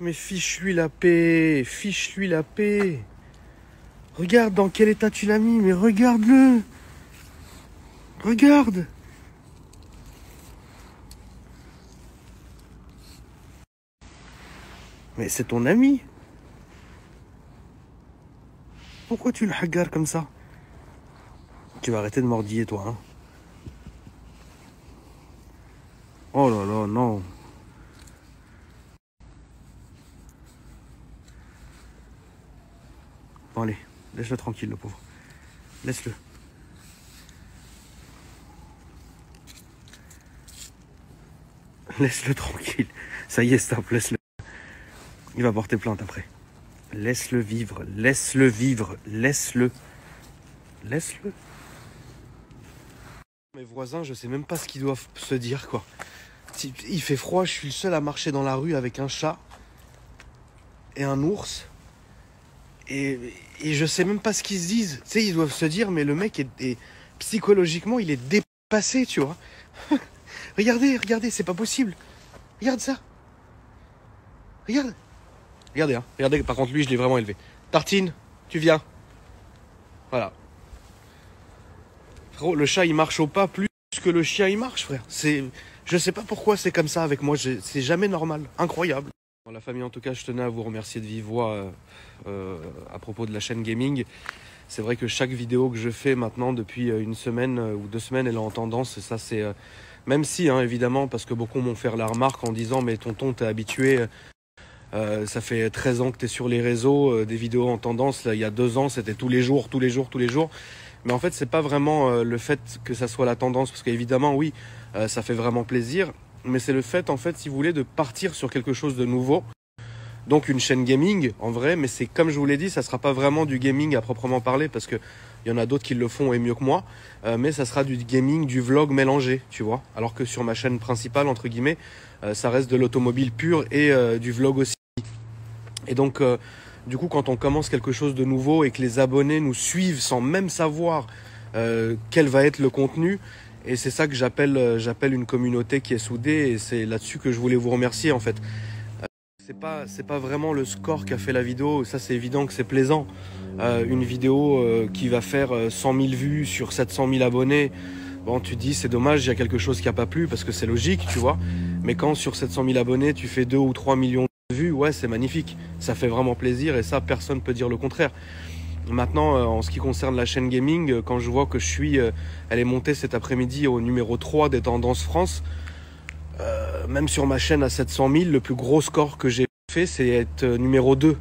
Mais fiche-lui la paix, fiche-lui la paix. Regarde dans quel état tu l'as mis, mais regarde-le. Regarde. Mais c'est ton ami. Pourquoi tu le hagards comme ça? Tu vas arrêter de mordiller, toi, hein. Oh là là, non. Bon, allez, laisse-le tranquille, le pauvre. Laisse-le. Laisse-le tranquille. Ça y est, stop, laisse-le. Il va porter plainte après. Laisse-le vivre, laisse-le vivre, laisse-le. Laisse-le. Mes voisins, je sais même pas ce qu'ils doivent se dire, quoi. Il fait froid, je suis le seul à marcher dans la rue avec un chat et un ours. Et je sais même pas ce qu'ils se disent. Tu sais, ils doivent se dire, mais le mec est psychologiquement, il est dépassé, tu vois. Regardez, c'est pas possible. Regarde ça. Regarde. Regardez, hein. Regardez, par contre, lui, je l'ai vraiment élevé. Tartine, tu viens. Voilà. Frérot, le chat, il marche au pas plus que le chien, il marche, frère. Je sais pas pourquoi c'est comme ça avec moi. C'est jamais normal. Incroyable. Bon, la famille, en tout cas, je tenais à vous remercier de vive voix à propos de la chaîne gaming. C'est vrai que chaque vidéo que je fais maintenant, depuis une semaine ou 2 semaines, elle est en tendance. Et ça, c'est... même si, hein, évidemment, parce que beaucoup m'ont fait la remarque en disant « Mais tonton, t'es habitué... ça fait 13 ans que tu es sur les réseaux, des vidéos en tendance. Là, il y a 2 ans, c'était tous les jours. Mais en fait, c'est pas vraiment le fait que ça soit la tendance, parce qu'évidemment, oui, ça fait vraiment plaisir. Mais c'est le fait, en fait, si vous voulez, de partir sur quelque chose de nouveau. Donc une chaîne gaming, en vrai, mais c'est comme je vous l'ai dit, ça sera pas vraiment du gaming à proprement parler, parce que il y en a d'autres qui le font et mieux que moi. Mais ça sera du gaming, du vlog mélangé, tu vois. Alors que sur ma chaîne principale, entre guillemets, ça reste de l'automobile pure et du vlog aussi. Et donc, du coup, quand on commence quelque chose de nouveau et que les abonnés nous suivent sans même savoir quel va être le contenu, et c'est ça que j'appelle une communauté qui est soudée, et c'est là-dessus que je voulais vous remercier, en fait. C'est pas vraiment le score qui a fait la vidéo, ça c'est évident que c'est plaisant. Une vidéo qui va faire 100 000 vues sur 700 000 abonnés, bon, tu te dis c'est dommage, il y a quelque chose qui n'a pas plu, parce que c'est logique, tu vois. Mais quand sur 700 000 abonnés, tu fais 2 ou 3 millions de vues, ouais, c'est magnifique. Ça fait vraiment plaisir, et ça, personne ne peut dire le contraire. Maintenant, en ce qui concerne la chaîne gaming, quand je vois que elle est montée cet après-midi au numéro 3 des tendances France, même sur ma chaîne à 700 000, le plus gros score que j'ai fait, c'est être numéro 2.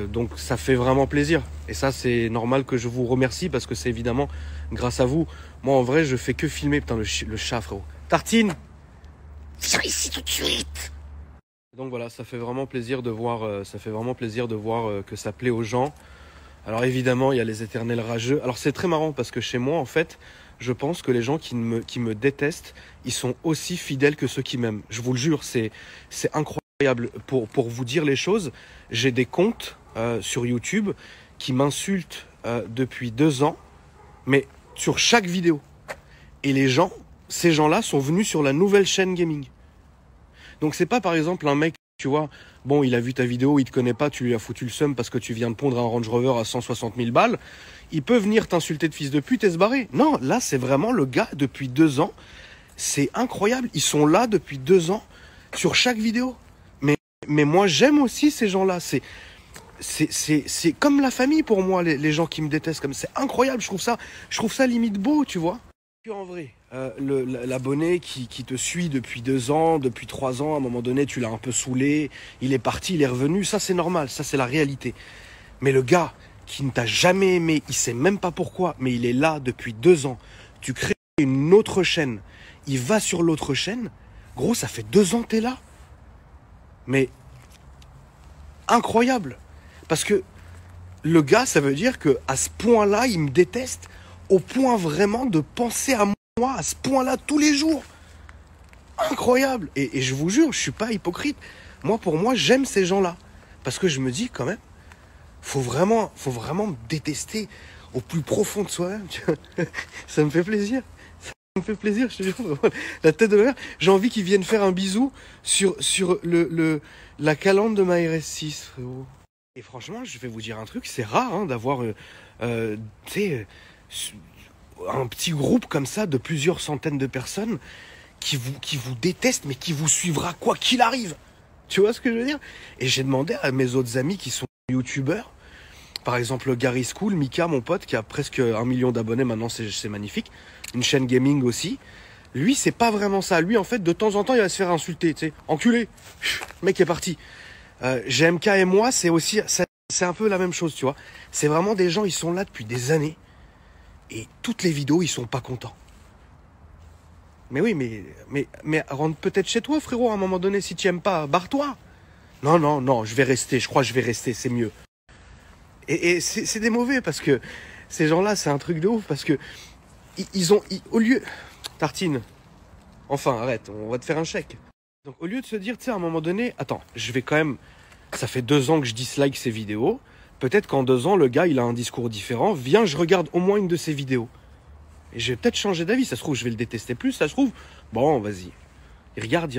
Donc ça fait vraiment plaisir. Et ça, c'est normal que je vous remercie, parce que c'est évidemment grâce à vous. Moi, en vrai, je fais que filmer. Putain, le chat, frérot. Tartine, viens ici tout de suite. Donc voilà, ça fait vraiment plaisir de voir, que ça plaît aux gens. Alors évidemment, il y a les éternels rageux. Alors c'est très marrant, parce que chez moi, en fait, je pense que les gens qui me détestent, ils sont aussi fidèles que ceux qui m'aiment. Je vous le jure, c'est incroyable. Pour vous dire les choses, j'ai des comptes sur YouTube qui m'insultent depuis 2 ans, mais sur chaque vidéo. Et ces gens-là sont venus sur la nouvelle chaîne gaming. Donc c'est pas par exemple un mec, tu vois, bon, il a vu ta vidéo, il te connaît pas, tu lui as foutu le seum parce que tu viens de pondre un Range Rover à 160 000 balles. Il peut venir t'insulter de fils de pute et se barrer. Non, là, c'est vraiment le gars depuis 2 ans. C'est incroyable. Ils sont là depuis 2 ans sur chaque vidéo. Mais moi, j'aime aussi ces gens-là. C'est comme la famille pour moi, les gens qui me détestent. Comme c'est incroyable. Je trouve ça limite beau, tu vois. En vrai, l'abonné qui te suit depuis 2 ans, depuis 3 ans, à un moment donné, tu l'as un peu saoulé, il est parti, il est revenu, ça c'est normal, ça c'est la réalité. Mais le gars qui ne t'a jamais aimé, il sait même pas pourquoi, mais il est là depuis 2 ans, tu crées une autre chaîne, il va sur l'autre chaîne, gros, ça fait 2 ans que t'es là. Mais incroyable, parce que le gars, ça veut dire que à ce point-là, il me déteste, au point vraiment de penser à moi à ce point-là tous les jours. Incroyable. Et je vous jure, je suis pas hypocrite. Pour moi, j'aime ces gens-là. Parce que je me dis quand même, faut vraiment me détester au plus profond de soi-même. Ça me fait plaisir. me fait plaisir, je te jure. La tête de ma mère. J'ai envie qu'ils viennent faire un bisou sur la calandre de ma RS6, frérot. Et franchement, je vais vous dire un truc, c'est rare hein, d'avoir tu sais, un petit groupe comme ça de plusieurs centaines de personnes qui vous détestent, mais qui vous suivra quoi qu'il arrive. Tu vois ce que je veux dire? Et j'ai demandé à mes autres amis qui sont youtubeurs, par exemple Gary School, Mika, mon pote, qui a presque 1 million d'abonnés maintenant, c'est magnifique. Une chaîne gaming aussi. Lui, c'est pas vraiment ça. Lui, en fait, de temps en temps, il va se faire insulter, tu sais. Enculé. Le mec est parti. GMK et moi, c'est un peu la même chose, tu vois. C'est vraiment des gens, ils sont là depuis des années. Et toutes les vidéos, ils sont pas contents. Mais oui, mais rentre peut-être chez toi, frérot, à un moment donné, si tu aimes pas, barre-toi. Non, je vais rester, je crois que je vais rester, c'est mieux. Et c'est des mauvais, parce que ces gens-là, c'est un truc de ouf, parce que au lieu... Tartine, enfin, arrête, on va te faire un chèque. Donc, au lieu de se dire, tu sais, à un moment donné, attends, je vais quand même... Ça fait 2 ans que je dislike ces vidéos. Peut-être qu'en 2 ans, le gars, il a un discours différent. Viens, je regarde au moins une de ses vidéos. Et je vais peut-être changer d'avis. Ça se trouve, je vais le détester plus. Ça se trouve, bon, vas-y. Il regarde.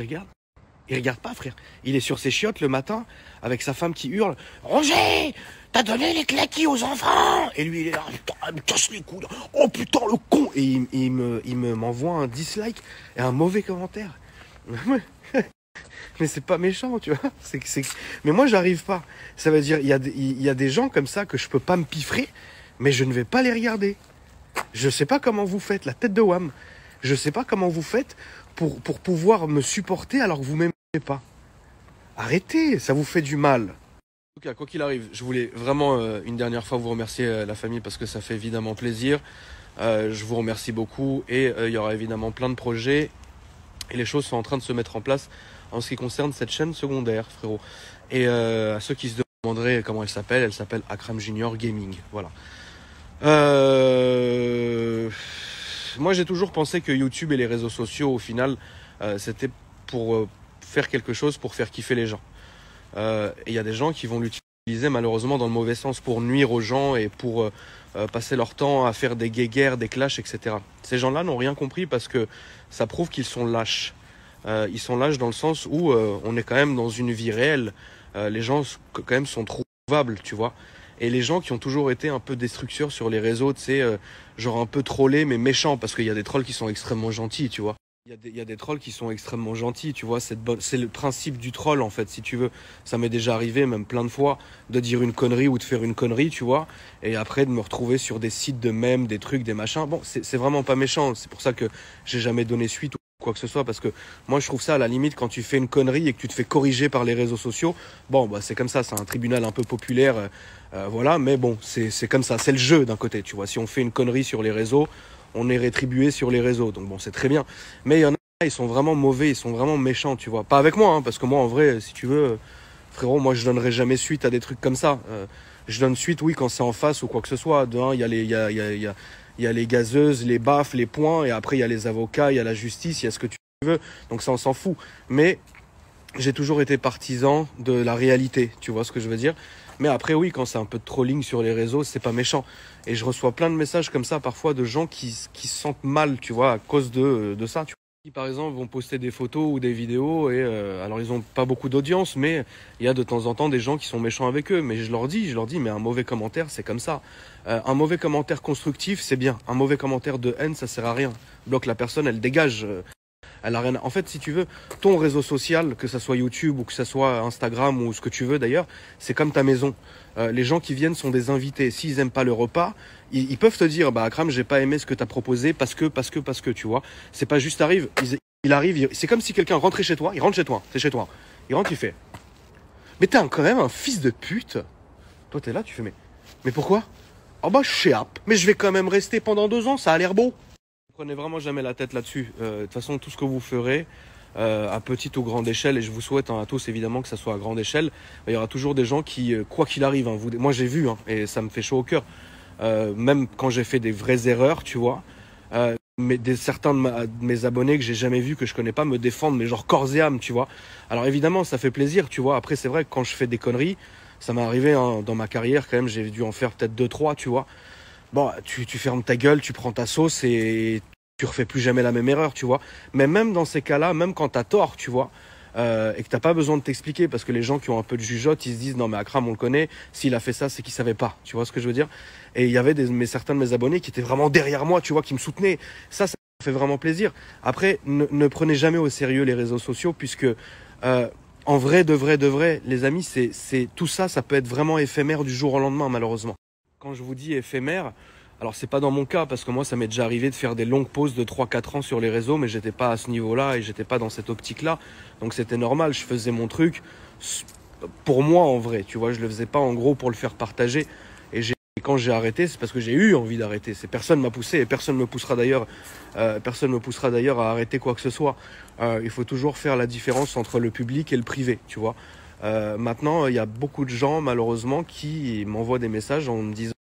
Il regarde pas, frère. Il est sur ses chiottes le matin avec sa femme qui hurle « Roger, t'as donné les claquis aux enfants !» Et lui, il est là, putain, il me casse les couilles. Oh putain, le con. Et il m'envoie un dislike et un mauvais commentaire. Mais c'est pas méchant, tu vois. Mais moi, j'arrive pas. Ça veut dire, il y a des gens comme ça que je peux pas me piffrer, mais je ne vais pas les regarder. Je sais pas comment vous faites, la tête de Wham. Je sais pas comment vous faites pour pouvoir me supporter alors que vous m'aimez pas. Arrêtez, ça vous fait du mal. En tout cas, quoi qu'il arrive, je voulais vraiment une dernière fois vous remercier la famille parce que ça fait évidemment plaisir. Je vous remercie beaucoup et il y aura évidemment plein de projets et les choses sont en train de se mettre en place en ce qui concerne cette chaîne secondaire, frérot. Et à ceux qui se demanderaient comment elle s'appelle Akram Junior Gaming. Voilà. Moi, j'ai toujours pensé que YouTube et les réseaux sociaux, au final, c'était pour faire quelque chose, pour faire kiffer les gens. Et il y a des gens qui vont l'utiliser malheureusement dans le mauvais sens pour nuire aux gens et pour passer leur temps à faire des guéguerres, des clashs, etc. Ces gens-là n'ont rien compris parce que ça prouve qu'ils sont lâches. Ils sont lâches dans le sens où on est quand même dans une vie réelle. Les gens quand même sont trouvables, tu vois. Et les gens qui ont toujours été un peu destructeurs sur les réseaux, tu sais, genre un peu trollés mais méchants, parce qu'il y a des trolls qui sont extrêmement gentils, tu vois. Il y a des trolls qui sont extrêmement gentils, tu vois. C'est le principe du troll, en fait, si tu veux. Ça m'est déjà arrivé, même plein de fois, de dire une connerie ou de faire une connerie, tu vois. Et après, de me retrouver sur des sites de mèmes, des trucs, des machins. Bon, c'est vraiment pas méchant. C'est pour ça que j'ai jamais donné suite ou quoi que ce soit, parce que moi, je trouve ça, à la limite, quand tu fais une connerie et que tu te fais corriger par les réseaux sociaux, bon, bah, c'est comme ça, c'est un tribunal un peu populaire, voilà. Mais bon, c'est comme ça, c'est le jeu d'un côté, tu vois. Si on fait une connerie sur les réseaux, on est rétribué sur les réseaux. Donc bon, c'est très bien. Mais il y en a, ils sont vraiment mauvais, ils sont vraiment méchants, tu vois. Pas avec moi, hein, parce que moi, en vrai, si tu veux, frérot, moi, je donnerai jamais suite à des trucs comme ça. Je donne suite, oui, quand c'est en face ou quoi que ce soit. De un, il y a les gazeuses, les baffes, les poings, et après, il y a les avocats, il y a la justice, il y a ce que tu veux. Donc ça, on s'en fout. Mais j'ai toujours été partisan de la réalité, tu vois ce que je veux dire. Mais après, oui, quand c'est un peu de trolling sur les réseaux, c'est pas méchant. Et je reçois plein de messages comme ça, parfois, de gens qui se sentent mal, tu vois, à cause de ça, tu vois. Qui, par exemple, vont poster des photos ou des vidéos, et alors ils ont pas beaucoup d'audience, mais il y a de temps en temps des gens qui sont méchants avec eux. Mais je leur dis, mais un mauvais commentaire, c'est comme ça. Un mauvais commentaire constructif, c'est bien. Un mauvais commentaire de haine, ça sert à rien. Bloque la personne, elle dégage. Elle a rien. En fait, si tu veux, ton réseau social, que ça soit YouTube ou que ça soit Instagram ou ce que tu veux d'ailleurs, c'est comme ta maison. Les gens qui viennent sont des invités. S'ils aiment pas le repas, ils peuvent te dire, bah Akram, j'ai pas aimé ce que t'as proposé parce que, tu vois. C'est pas juste il arrive, c'est comme si quelqu'un rentrait chez toi, il rentre chez toi, c'est chez toi. Il rentre, il fait. Mais t'es quand même un fils de pute. Toi, t'es là, tu fais, mais pourquoi? Oh bah, je sais, mais je vais quand même rester pendant 2 ans, ça a l'air beau. Prenez vraiment jamais la tête là-dessus. De toute façon, tout ce que vous ferez, à petite ou grande échelle, et je vous souhaite à tous évidemment que ça soit à grande échelle, il y aura toujours des gens qui, quoi qu'il arrive, moi j'ai vu, et ça me fait chaud au cœur, même quand j'ai fait des vraies erreurs, tu vois, mais certains de mes abonnés que j'ai jamais vus, que je connais pas, me défendent, mais genre corps et âme, tu vois. Alors évidemment, ça fait plaisir, tu vois. Après, c'est vrai que quand je fais des conneries, ça m'est arrivé dans ma carrière quand même, j'ai dû en faire peut-être 2-3, tu vois. Bon, tu fermes ta gueule, tu prends ta sauce et tu refais plus jamais la même erreur, tu vois. Mais même dans ces cas-là, même quand t'as tort, tu vois, et que t'as pas besoin de t'expliquer, parce que les gens qui ont un peu de jugeote, ils se disent non mais Akram on le connaît, s'il a fait ça c'est qu'il savait pas, tu vois ce que je veux dire. Et il y avait certains de mes abonnés qui étaient vraiment derrière moi, tu vois, qui me soutenaient. Ça me fait vraiment plaisir. Après, ne prenez jamais au sérieux les réseaux sociaux, puisque en vrai, de vrai, les amis, c'est tout ça, ça peut être vraiment éphémère du jour au lendemain, malheureusement. Quand je vous dis éphémère, alors c'est pas dans mon cas, parce que moi ça m'est déjà arrivé de faire des longues pauses de 3-4 ans sur les réseaux, mais j'étais pas à ce niveau-là et j'étais pas dans cette optique-là. Donc c'était normal, je faisais mon truc pour moi en vrai, tu vois, je le faisais pas en gros pour le faire partager. Et quand j'ai arrêté, c'est parce que j'ai eu envie d'arrêter. Personne m'a poussé et personne me poussera d'ailleurs à arrêter quoi que ce soit. Il faut toujours faire la différence entre le public et le privé, tu vois. Maintenant, il y a beaucoup de gens, malheureusement, qui m'envoient des messages en me disant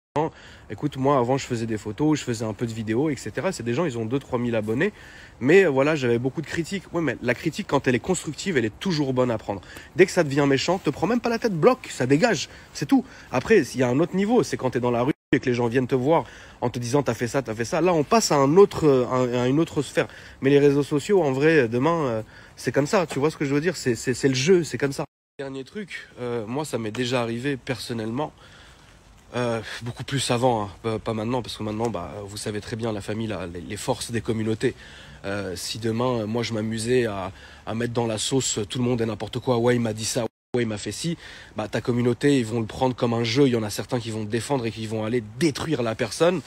écoute, moi, avant, je faisais des photos, je faisais un peu de vidéos, etc. C'est des gens, ils ont 2-3 000 abonnés. Mais voilà, j'avais beaucoup de critiques. Ouais, mais la critique, quand elle est constructive, elle est toujours bonne à prendre. Dès que ça devient méchant, te prends même pas la tête, bloque, ça dégage. C'est tout. Après, il y a un autre niveau. C'est quand tu es dans la rue et que les gens viennent te voir en te disant t'as fait ça. Là, on passe à une autre sphère. Mais les réseaux sociaux, en vrai, demain, c'est comme ça. Tu vois ce que je veux dire? C'est le jeu, c'est comme ça. Dernier truc, moi, ça m'est déjà arrivé personnellement. Beaucoup plus avant, hein, pas maintenant, parce que maintenant, vous savez très bien, la famille, les forces des communautés. Si demain, moi, je m'amusais à mettre dans la sauce tout le monde et n'importe quoi, ouais, il m'a dit ça, ouais, il m'a fait ci, ta communauté, ils vont le prendre comme un jeu. Il y en a certains qui vont te défendre et qui vont aller détruire la personne.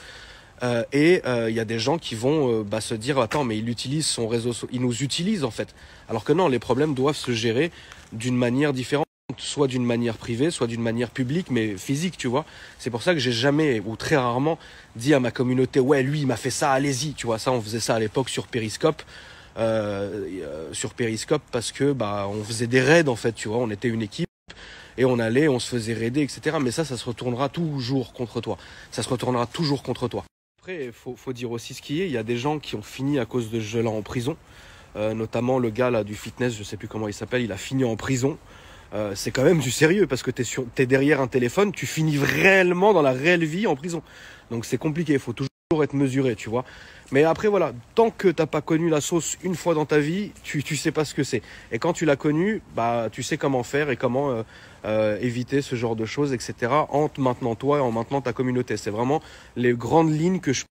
Il y a des gens qui vont se dire, attends, mais il utilise son réseau, il nous utilise en fait. Alors que non, les problèmes doivent se gérer d'une manière différente. Soit d'une manière privée, soit d'une manière publique, mais physique, tu vois. C'est pour ça que j'ai jamais, ou très rarement, dit à ma communauté, ouais, lui, il m'a fait ça, allez-y, tu vois. Ça, on faisait ça à l'époque sur Periscope. Parce que, on faisait des raids, en fait, tu vois. On était une équipe, et on allait, on se faisait raider, etc. Mais ça se retournera toujours contre toi. Ça se retournera toujours contre toi. Après, faut dire aussi ce qui est. Il y a des gens qui ont fini à cause de ce jeu-là en prison. Notamment le gars là du fitness, je sais plus comment il s'appelle, il a fini en prison. C'est quand même du sérieux parce que t'es derrière un téléphone, tu finis réellement dans la réelle vie en prison. Donc c'est compliqué, il faut toujours être mesuré, tu vois. Mais après voilà, tant que t'as pas connu la sauce une fois dans ta vie, tu sais pas ce que c'est. Et quand tu l'as connu, tu sais comment faire et comment éviter ce genre de choses, etc. En te maintenant toi et en maintenant ta communauté. C'est vraiment les grandes lignes que je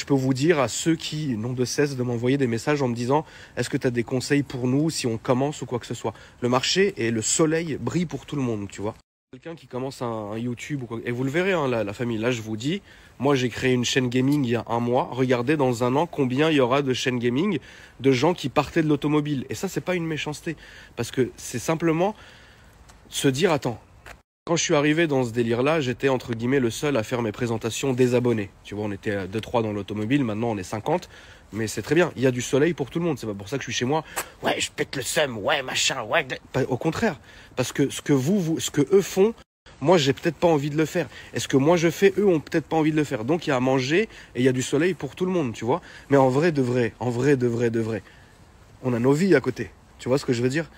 peux vous dire à ceux qui n'ont de cesse de m'envoyer des messages en me disant est-ce que tu as des conseils pour nous si on commence ou quoi que ce soit. Le marché et le soleil brillent pour tout le monde, tu vois. Quelqu'un qui commence un YouTube ou quoi, et vous le verrez, hein, la famille, là je vous dis, moi j'ai créé une chaîne gaming il y a 1 mois, regardez dans 1 an combien il y aura de chaînes gaming de gens qui partaient de l'automobile. Et ça c'est pas une méchanceté, parce que c'est simplement se dire attends, quand je suis arrivé dans ce délire-là, j'étais entre guillemets le seul à faire mes présentations des abonnés. Tu vois, on était 2-3 dans l'automobile, maintenant on est 50. Mais c'est très bien, il y a du soleil pour tout le monde. C'est pas pour ça que je suis chez moi. Ouais, je pète le seum, ouais, machin, ouais. Au contraire, parce que ce que eux font, moi j'ai peut-être pas envie de le faire. Et ce que moi je fais, eux ont peut-être pas envie de le faire. Donc il y a à manger et il y a du soleil pour tout le monde, tu vois. Mais en vrai, de vrai, on a nos vies à côté. Tu vois ce que je veux dire?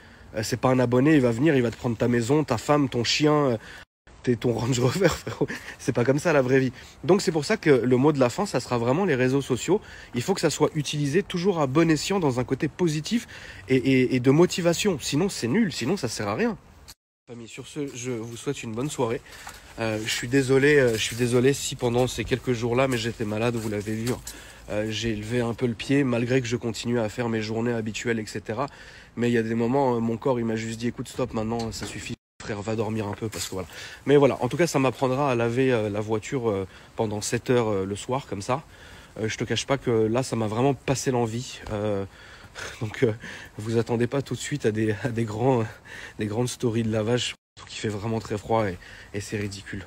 C'est pas un abonné, il va venir, il va te prendre ta maison, ta femme, ton chien, ton Range Rover, frérot. C'est pas comme ça la vraie vie. Donc c'est pour ça que le mot de la fin, ça sera vraiment les réseaux sociaux. Il faut que ça soit utilisé toujours à bon escient dans un côté positif et de motivation. Sinon c'est nul, sinon ça sert à rien. Famille, sur ce, je vous souhaite une bonne soirée. Je suis désolé si pendant ces quelques jours-là, mais j'étais malade, vous l'avez vu. J'ai levé un peu le pied malgré que je continuais à faire mes journées habituelles, etc. Mais il y a des moments, mon corps il m'a juste dit écoute stop, maintenant ça suffit frère, va dormir un peu parce que voilà. Mais voilà, en tout cas ça m'apprendra à laver la voiture pendant 7 heures le soir comme ça. Je te cache pas que là ça m'a vraiment passé l'envie. Donc vous attendez pas tout de suite à des grandes stories de lavage qui fait vraiment très froid et c'est ridicule.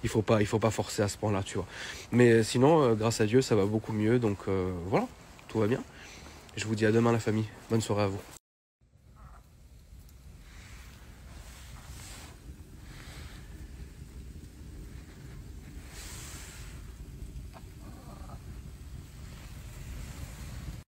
Il faut pas forcer à ce point-là, tu vois. Mais sinon, grâce à Dieu, ça va beaucoup mieux. Donc voilà, tout va bien. Je vous dis à demain la famille. Bonne soirée à vous.